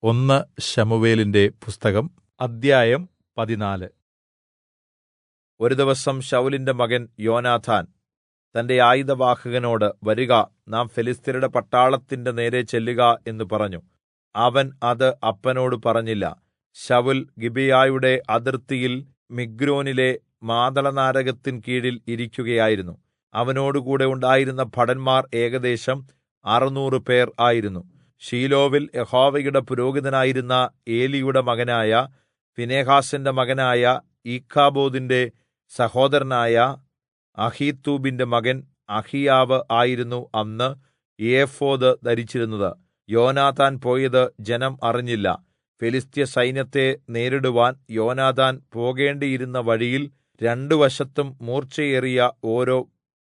ഒന്ന് ശമൂവേലിന്റെ പുസ്തകം അദ്ധ്യായം 14. ഒരു ദിവസം ശൌലിന്റെ മകൻ യോനാഥാൻ തന്റെ ആയുധവാഹകനോട്, വരുക, നാം ഫെലിസ്ത്യരുടെ പട്ടാളത്തിന്റെ നേരെ ചെല്ലുക എന്ന് പറഞ്ഞു. അവൻ അത് അപ്പനോട് പറഞ്ഞില്ല. ശൌൽ ഗിബെയയുടെ അതിർത്തിയിൽ മിഗ്രോനിലെ മാതളനാരകത്തിൻ കീഴിൽ ഇരിക്കുകയായിരുന്നു. അവനോടുകൂടെ ഉണ്ടായിരുന്ന ഭടന്മാർ ഏകദേശം 600 പേർ ആയിരുന്നു. ശീലോവിൽ യഹോവയുടെ പുരോഹിതനായിരുന്ന ഏലിയുടെ മകനായ ഫീനെഹാസിന്റെ മകനായ ഈഖാബോദിന്റെ സഹോദരനായ അഹീത്തൂബിന്റെ മകൻ അഹിയാവ് ആയിരുന്നു അന്ന് ഏഫോദ് ധരിച്ചിരുന്നത്. യോനാഥാൻ പോയത് ജനം അറിഞ്ഞില്ല. ഫെലിസ്ത്യ സൈന്യത്തെ നേരിടുവാൻ യോനാഥാൻ പോകേണ്ടിയിരുന്ന വഴിയിൽ രണ്ടു വശത്തും മൂർച്ചയേറിയ ഓരോ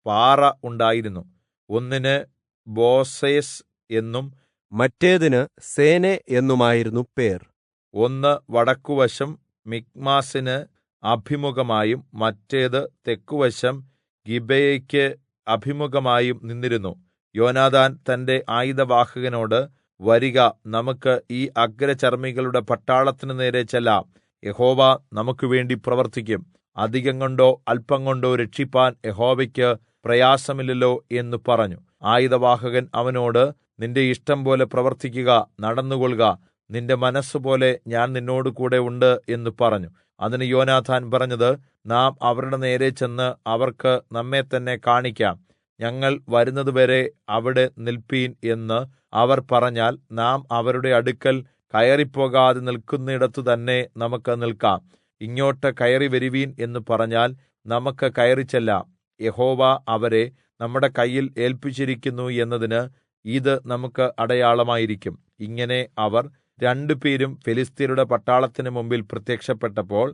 പാറ ഉണ്ടായിരുന്നു. ഒന്നിന് ബോസേസ് എന്നും മറ്റേതിന് സേനെ എന്നുമായിരുന്നു പേർ. ഒന്ന് വടക്കുവശം മിക്മാസിന് അഭിമുഖമായും മറ്റേത് തെക്കുവശം ഗിബെയയ്ക്ക് അഭിമുഖമായും നിന്നിരുന്നു. യോനാഥാൻ തന്റെ ആയുധവാഹകനോട്, വരിക, നമുക്ക് ഈ അഗ്രചർമ്മികളുടെ പട്ടാളത്തിന് നേരെ ചെല്ലാം. യഹോവ നമുക്ക് വേണ്ടി പ്രവർത്തിക്കും. അധികം കൊണ്ടോ അല്പം കൊണ്ടോ രക്ഷിപ്പാൻ യഹോവയ്ക്ക് പ്രയാസമില്ലല്ലോ എന്ന് പറഞ്ഞു. ആയുധവാഹകൻ അവനോട്, നിന്റെ ഇഷ്ടം പോലെ പ്രവർത്തിക്കുക, നടന്നുകൊള്ളുക, നിന്റെ മനസ്സുപോലെ ഞാൻ നിന്നോട് കൂടെ ഉണ്ട് എന്ന് പറഞ്ഞു. അതിന് യോനാഥാൻ പറഞ്ഞത്, നാം അവരുടെ നേരെ ചെന്ന് അവർക്ക് നമ്മെ തന്നെ കാണിക്കാം. ഞങ്ങൾ വരുന്നതുവരെ അവിടെ നിൽപ്പീൻ എന്ന് അവർ പറഞ്ഞാൽ, നാം അവരുടെ അടുക്കൽ കയറിപ്പോകാതെ നിൽക്കുന്നിടത്തു തന്നെ നമുക്ക് നിൽക്കാം. ഇങ്ങോട്ട് കയറി വരുവീൻ എന്ന് പറഞ്ഞാൽ നമുക്ക് കയറിച്ചെല്ലാം. യഹോവ അവരെ നമ്മുടെ കയ്യിൽ ഏൽപ്പിച്ചിരിക്കുന്നു എന്നതിന് ഇത് നമുക്ക് അടയാളമായിരിക്കും. ഇങ്ങനെ അവർ രണ്ടുപേരും ഫെലിസ്ത്യരുടെ പട്ടാളത്തിന് മുമ്പിൽ പ്രത്യക്ഷപ്പെട്ടപ്പോൾ,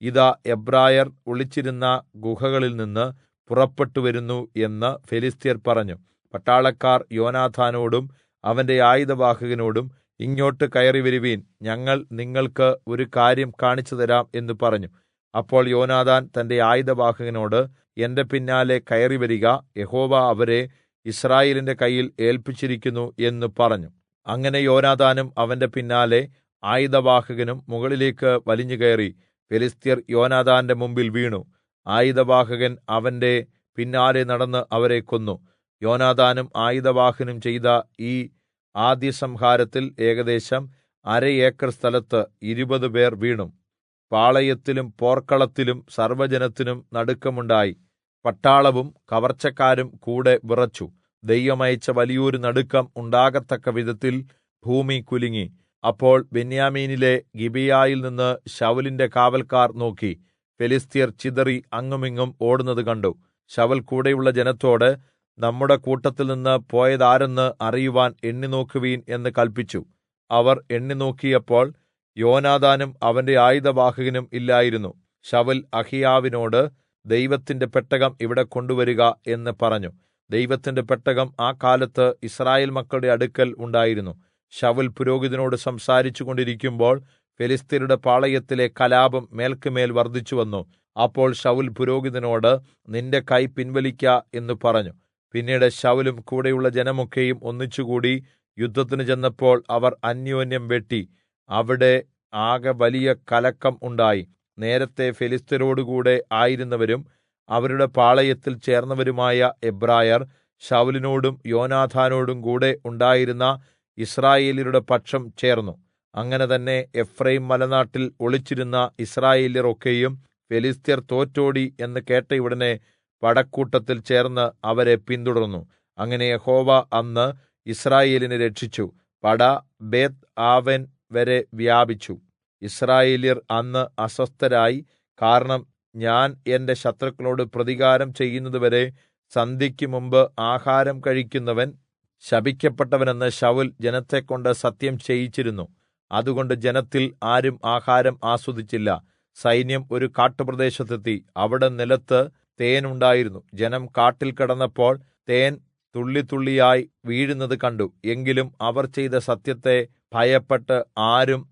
ഇതാ, എബ്രായർ ഒളിച്ചിരുന്ന ഗുഹകളിൽ നിന്ന് പുറപ്പെട്ടു വരുന്നു എന്ന് ഫെലിസ്ത്യർ പറഞ്ഞു. പട്ടാളക്കാർ യോനാഥാനോടും അവന്റെ ആയുധവാഹകനോടും, ഇങ്ങോട്ട് കയറി വരുവീൻ, ഞങ്ങൾ നിങ്ങൾക്ക് ഒരു കാര്യം കാണിച്ചു തരാം എന്ന് പറഞ്ഞു. അപ്പോൾ യോനാഥാൻ തന്റെ ആയുധവാഹകനോട്, എന്റെ പിന്നാലെ കയറി വരിക, യഹോവ അവരെ യിസ്രായേലിന്റെ കയ്യിൽ ഏൽപ്പിച്ചിരിക്കുന്നു എന്ന് പറഞ്ഞു. അങ്ങനെ യോനാഥാനും അവന്റെ പിന്നാലെ ആയുധവാഹകനും മുകളിലേക്ക് വലിഞ്ഞു കയറി. ഫെലിസ്ത്യർ യോനാഥാന്റെ മുമ്പിൽ വീണു. ആയുധവാഹകൻ അവന്റെ പിന്നാലെ നടന്ന് അവരെ കൊന്നു. യോനാഥാനും ആയുധവാഹകനും ചെയ്ത ഈ ആദ്യസംഹാരത്തിൽ ഏകദേശം 1/2 ഏക്കർ സ്ഥലത്ത് 20 പേർ വീണു. പാളയത്തിലും പോർക്കളത്തിലും സർവ്വജനത്തിനും നടുക്കമുണ്ടായി. പട്ടാളവും കവർച്ചക്കാരും കൂടെ വിറച്ചു. ദൈവം അയച്ച വലിയൊരു നടുക്കം ഉണ്ടാകത്തക്ക വിധത്തിൽ ഭൂമി കുലുങ്ങി. അപ്പോൾ ബെന്യാമീനിലെ ഗിബെയയിൽ നിന്ന് ശൌലിന്റെ കാവൽക്കാർ നോക്കി. ഫെലിസ്ത്യർ ചിതറി അങ്ങുമിങ്ങും ഓടുന്നത് കണ്ടു. ശൌൽ കൂടെയുള്ള ജനത്തോട്, നമ്മുടെ കൂട്ടത്തിൽ നിന്ന് പോയതാരെന്ന് അറിയുവാൻ എണ്ണിനോക്കുവീൻ എന്ന് കല്പിച്ചു. അവർ എണ്ണിനോക്കിയപ്പോൾ യോനാഥാനും അവന്റെ ആയുധവാഹകനും ഇല്ലായിരുന്നു. ശൌൽ അഹിയാവിനോട്, ദൈവത്തിന്റെ പെട്ടകം ഇവിടെ കൊണ്ടുവരിക എന്ന് പറഞ്ഞു. ദൈവത്തിന്റെ പെട്ടകം ആ കാലത്ത് യിസ്രായേൽ മക്കളുടെ അടുക്കൽ ഉണ്ടായിരുന്നു. ശൌൽ പുരോഹിതനോട് സംസാരിച്ചു കൊണ്ടിരിക്കുമ്പോൾ ഫെലിസ്ത്യരുടെ പാളയത്തിലെ കലാപം മേൽക്കുമേൽ വർദ്ധിച്ചു വന്നു. അപ്പോൾ ശൌൽ പുരോഹിതനോട്, നിന്റെ കൈ പിൻവലിക്ക എന്ന് പറഞ്ഞു. പിന്നീട് ശൌലും കൂടെയുള്ള ജനമൊക്കെയും ഒന്നിച്ചുകൂടി യുദ്ധത്തിന് ചെന്നപ്പോൾ അവർ അന്യോന്യം വെട്ടി. അവിടെ ആകെ വലിയ കലക്കം ഉണ്ടായി. നേരത്തെ ഫെലിസ്ത്യരോടുകൂടെ ആയിരുന്നവരും അവരുടെ പാളയത്തിൽ ചേർന്നവരുമായ എബ്രായർ ശൌലിനോടും യോനാഥാനോടും കൂടെ ഉണ്ടായിരുന്ന യിസ്രായേല്യരുടെ പക്ഷം ചേർന്നു. അങ്ങനെ തന്നെ എഫ്രയീം മലനാട്ടിൽ ഒളിച്ചിരുന്ന യിസ്രായേല്യർ ഒക്കെയും ഫെലിസ്ത്യർ തോറ്റോടി എന്ന് കേട്ടയുടനെ പടക്കൂട്ടത്തിൽ ചേർന്ന് അവരെ പിന്തുടർന്നു. അങ്ങനെ യഹോവ അന്ന് യിസ്രായേലിനെ രക്ഷിച്ചു. പട ബേത് ആവെൻ വരെ വ്യാപിച്ചു. യിസ്രായേല്യർ അന്ന് അസ്വസ്ഥരായി. കാരണം, ഞാൻ എന്റെ ശത്രുക്കളോട് പ്രതികാരം ചെയ്യുന്നതുവരെ സന്ധ്യയ്ക്ക് മുമ്പ് ആഹാരം കഴിക്കുന്നവൻ ശപിക്കപ്പെട്ടവനെന്ന് ശൌൽ ജനത്തെക്കൊണ്ട് സത്യം ചെയ്യിച്ചിരുന്നു. അതുകൊണ്ട് ജനത്തിൽ ആരും ആഹാരം ആസ്വദിച്ചില്ല. സൈന്യം ഒരു കാട്ടുപ്രദേശത്തെത്തി. അവിടെ നിലത്ത് തേൻ ഉണ്ടായിരുന്നു. ജനം കാട്ടിൽ കിടന്നപ്പോൾ തേൻ തുള്ളിത്തുള്ളിയായി വീഴുന്നത് കണ്ടു. എങ്കിലും അവർ ചെയ്ത സത്യത്തെ ഭയപ്പെട്ട് ആരും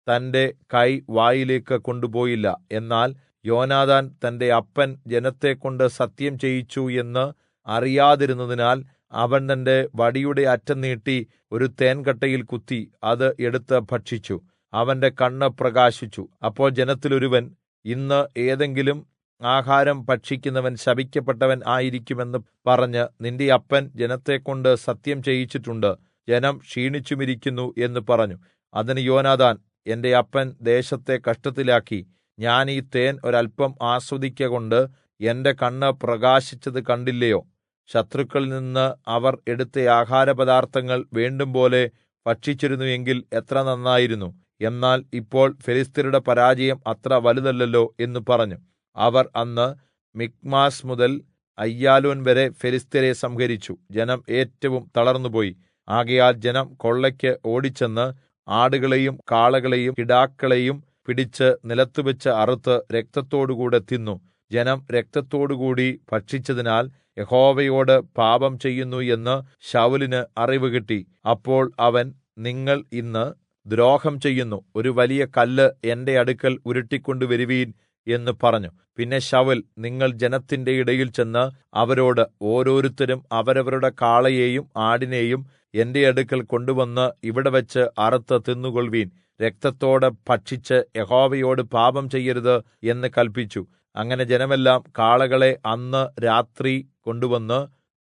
തന്റെ കൈ വായിലേക്ക് കൊണ്ടുപോയില്ല. എന്നാൽ യോനാഥാൻ തന്റെ അപ്പൻ ജനത്തെക്കൊണ്ട് സത്യം ചെയ്യിച്ചു എന്ന് അറിയാതിരുന്നതിനാൽ അവൻ തന്റെ വടിയുടെ അറ്റം നീട്ടി ഒരു തേൻകട്ടയിൽ കുത്തി അത് എടുത്ത് ഭക്ഷിച്ചു. അവന്റെ കണ്ണ് പ്രകാശിച്ചു. അപ്പോൾ ജനത്തിൽ ഒരുവൻ, ഇന്ന് ഏതെങ്കിലും ആഹാരം ഭക്ഷിക്കുന്നവൻ ശപിക്കപ്പെട്ടവൻ ആയിരിക്കുമെന്ന് പറഞ്ഞ്, നിന്റെ അപ്പൻ ജനത്തെക്കൊണ്ട് സത്യം ചെയ്യിച്ചിട്ടുണ്ട്, ജനം ക്ഷീണിച്ചുമിരിക്കുന്നു എന്ന് പറഞ്ഞു. അതിന് യോനാഥാൻ, എന്റെ അപ്പൻ ദേശത്തെ കഷ്ടത്തിലാക്കി ഞാൻ ഈ തേൻ ഒരല്പം ആസ്വദിക്കകൊണ്ട് എന്റെ കണ്ണ് പ്രകാശിച്ചത് കണ്ടില്ലയോ? ശത്രുക്കളിൽ നിന്ന് അവർ എടുത്ത ആഹാരപദാർത്ഥങ്ങൾ വേണ്ടുംപോലെ ഭക്ഷിച്ചിരുന്നു എങ്കിൽ എത്ര നന്നായിരുന്നു. എന്നാൽ ഇപ്പോൾ ഫെലിസ്ത്യരുടെ പരാജയം അത്ര വലുതല്ലല്ലോ എന്ന് പറഞ്ഞു. അവർ അന്ന് മിക്മാസ് മുതൽ അയ്യാലോൻ വരെ ഫെലിസ്ത്യരെ സംഹരിച്ചു. ജനം ഏറ്റവും തളർന്നുപോയി. ആകയാൽ ജനം കൊള്ളയ്ക്ക് ഓടിച്ചെന്ന് ആടുകളെയും കാളകളെയും കിടാക്കളെയും പിടിച്ച് നിലത്തുവെച്ച് അറുത്ത് രക്തത്തോടുകൂടെ തിന്നു. ജനം രക്തത്തോടുകൂടി ഭക്ഷിച്ചതിനാൽ യഹോവയോട് പാപം ചെയ്യുന്നു എന്ന് ശൌലിന് അറിവ് കിട്ടി. അപ്പോൾ അവൻ, നിങ്ങൾ ഇന്ന് ദ്രോഹം ചെയ്യുന്നു, ഒരു വലിയ കല്ല് എന്റെ അടുക്കൽ ഉരുട്ടിക്കൊണ്ടുവരുവീൻ എന്ന് പറഞ്ഞു. പിന്നെ ശൌൽ, നിങ്ങൾ ജനത്തിന്റെ ഇടയിൽ ചെന്ന് അവരോട്, ഓരോരുത്തരും അവരവരുടെ കാളയെയും ആടിനെയും എന്റെ അടുക്കൽ കൊണ്ടുവന്ന് ഇവിടെ വെച്ച് അറുത്ത് തിന്നുകൊൾവീൻ, രക്തത്തോടെ ഭക്ഷിച്ച് യഹോവയോട് പാപം ചെയ്യരുത് എന്ന് കല്പിച്ചു. അങ്ങനെ ജനമെല്ലാം കാളകളെ അന്ന് രാത്രി കൊണ്ടുവന്ന്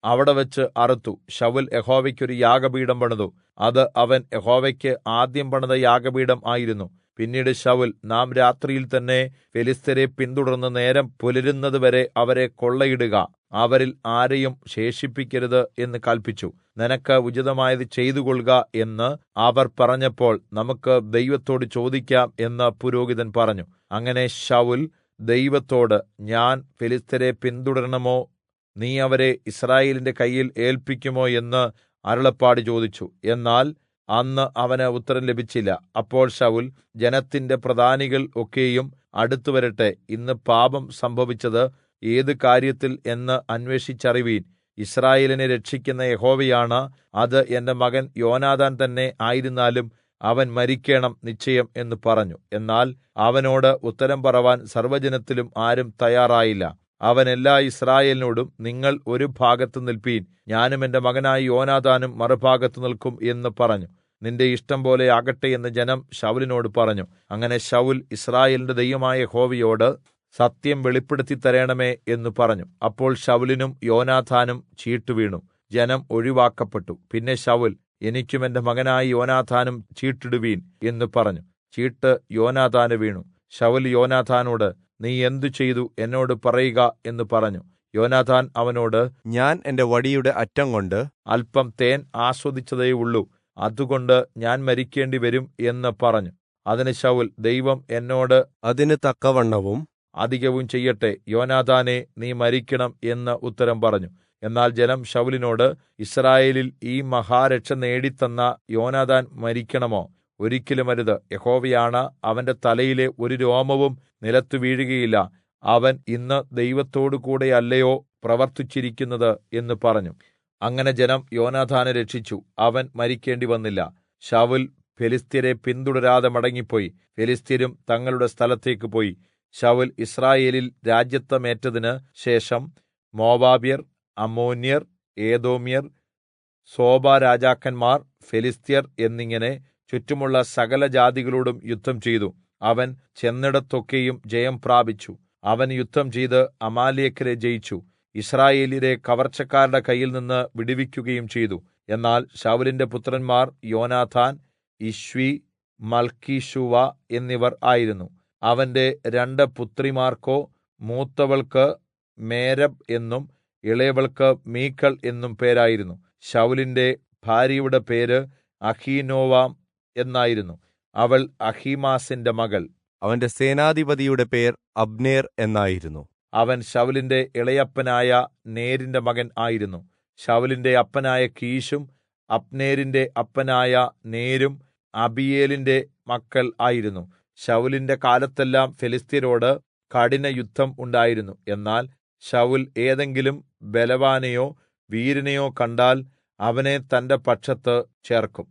അവിടെ വെച്ച് അറുത്തു. ശൌൽ യഹോവയ്ക്കൊരു യാഗപീഠം പണിതു. അത് അവൻ യഹോവയ്ക്ക് ആദ്യം പണിത യാഗപീഠം ആയിരുന്നു. പിന്നീട് ശൌൽ, നാം രാത്രിയിൽ തന്നെ ഫെലിസ്ത്യരെ പിന്തുടർന്ന് നേരം പുലരുന്നതുവരെ അവരെ കൊള്ളയിടുക, അവരിൽ ആരെയും ശേഷിപ്പിക്കരുത് എന്ന് കല്പിച്ചു. നിനക്ക് ഉചിതമായത് ചെയ്തുകൊള്ളുക എന്ന് അവർ പറഞ്ഞപ്പോൾ, നമുക്ക് ദൈവത്തോട് ചോദിക്കാം എന്ന് പുരോഹിതൻ പറഞ്ഞു. അങ്ങനെ ശൌൽ ദൈവത്തോട്, ഞാൻ ഫെലിസ്ത്യരെ പിന്തുടരണമോ, നീ അവരെ യിസ്രായേലിന്റെ കയ്യിൽ ഏല്പിക്കുമോ എന്ന് അരുളപ്പാട് ചോദിച്ചു. എന്നാൽ അന്ന് അവന് ഉത്തരം ലഭിച്ചില്ല. അപ്പോൾ ശൌൽ, ജനത്തിന്റെ പ്രധാനികൾ ഒക്കെയും അടുത്തുവരട്ടെ, ഇന്ന് പാപം സംഭവിച്ചത് ഏത് കാര്യത്തിൽ എന്ന് അന്വേഷിച്ചറിവീൻ. യിസ്രായേലിനെ രക്ഷിക്കുന്ന യഹോവയാണ്, അത് എന്റെ മകൻ യോനാഥാൻ തന്നെ ആയിരുന്നാലും അവൻ മരിക്കേണം നിശ്ചയം എന്ന് പറഞ്ഞു. എന്നാൽ അവനോട് ഉത്തരം പറവാൻ സർവ്വജനത്തിലും ആരും തയ്യാറായില്ല. അവൻ എല്ലാ യിസ്രായേലിനോടും, നിങ്ങൾ ഒരു ഭാഗത്ത് നിൽപ്പീൻ, ഞാനും എന്റെ മകനായ യോനാഥാനും മറുഭാഗത്ത് നിൽക്കും എന്ന് പറഞ്ഞു. നിന്റെ ഇഷ്ടം പോലെ ആകട്ടെ എന്ന് ജനം ശൌലിനോട് പറഞ്ഞു. അങ്ങനെ ശൌൽ യിസ്രായേലിന്റെ ദൈവമായ യഹോവയോട്, സത്യം വെളിപ്പെടുത്തി തരണമേ എന്ന് പറഞ്ഞു. അപ്പോൾ ശൌലിനും യോനാഥാനും ചീട്ട് വീണു. ജനം ഒഴിവാക്കപ്പെട്ടു. പിന്നെ ശൌൽ, എനിക്കും എന്റെ മകനായ യോനാഥാനും ചീട്ടിടുവീൻ എന്ന് പറഞ്ഞു. ചീട്ട് യോനാഥാന് വീണു. ശൌൽ യോനാഥാനോട്, നീ എന്തു ചെയ്തു എന്നോട് പറയുക എന്ന് പറഞ്ഞു. യോനാഥാൻ അവനോട്, ഞാൻ എന്റെ വടിയുടെ അറ്റം കൊണ്ട് അല്പം തേൻ ആസ്വദിച്ചതേയുള്ളൂ, അതുകൊണ്ട് ഞാൻ മരിക്കേണ്ടി വരും എന്ന് പറഞ്ഞു. അതിന് ശൌൽ, ദൈവം എന്നോട് അതിന് തക്കവണ്ണവും അധികവും ചെയ്യട്ടെ, യോനാഥാനെ നീ മരിക്കണം എന്ന് ഉത്തരം പറഞ്ഞു. എന്നാൽ ജനം ശൌലിനോട്, യിസ്രായേലിൽ ഈ മഹാരക്ഷ നേടിത്തന്ന യോനാഥാൻ മരിക്കണമോ? ഒരിക്കലും അരുത്. യഹോവയാണ്, അവന്റെ തലയിലെ ഒരു രോമവും നിലത്തു വീഴുകയില്ല. അവൻ ഇന്ന് ദൈവത്തോടു കൂടെ അല്ലയോ പ്രവർത്തിച്ചിരിക്കുന്നത് എന്ന് പറഞ്ഞു. അങ്ങനെ ജനം യോനാഥാനെ രക്ഷിച്ചു. അവൻ മരിക്കേണ്ടി വന്നില്ല. ശൌൽ ഫെലിസ്ത്യരെ പിന്തുടരാതെ മടങ്ങിപ്പോയി. ഫെലിസ്ത്യരും തങ്ങളുടെ സ്ഥലത്തേക്ക് പോയി. ശൌൽ യിസ്രായേലിൽ രാജത്വമേറ്റതിന് ശേഷം മോവാബ്യർ, അമ്മോന്യർ, ഏദോമ്യർ, സോബ രാജാക്കന്മാർ, ഫെലിസ്ത്യർ എന്നിങ്ങനെ ചുറ്റുമുള്ള സകല ജാതികളോടും യുദ്ധം ചെയ്തു. അവൻ ചെന്നിടത്തൊക്കെയും ജയം പ്രാപിച്ചു. അവൻ യുദ്ധം ചെയ്ത് അമാലേക്യരെ ജയിച്ചു. യിസ്രായേല്യരെ കവർച്ചക്കാരുടെ കയ്യിൽ നിന്ന് വിടുവിക്കുകയും ചെയ്തു. എന്നാൽ ശൌലിന്റെ പുത്രന്മാർ യോനാഥാൻ, ഇശ്വി, മൽക്കീശൂവ എന്നിവർ ആയിരുന്നു. അവന്റെ 2 പുത്രിമാർക്കോ മൂത്തവൾക്ക് മേരബ് എന്നും ഇളയവൾക്ക് മീഖൾ എന്നും പേരായിരുന്നു. ശൌലിന്റെ ഭാര്യയുടെ പേര് അഹീനോവാം എന്നായിരുന്നു. അവൾ അഹീമാസിന്റെ മകൾ. അവന്റെ സേനാധിപതിയുടെ പേർ അബ്നേർ എന്നായിരുന്നു. അവൻ ശൌലിന്റെ ഇളയപ്പനായ നേരിന്റെ മകൻ ആയിരുന്നു. ശൌലിന്റെ അപ്പനായ കീശും അബ്നേരിന്റെ അപ്പനായ നേരും അബീയേലിന്റെ മക്കൾ ആയിരുന്നു. ശൌലിന്റെ കാലത്തെല്ലാം ഫെലിസ്ത്യരോട് കഠിന യുദ്ധം ഉണ്ടായിരുന്നു. എന്നാൽ ശൌൽ ഏതെങ്കിലും ബലവാനെയോ വീരനെയോ കണ്ടാൽ അവനെ തന്റെ പക്ഷത്ത് ചേർക്കും.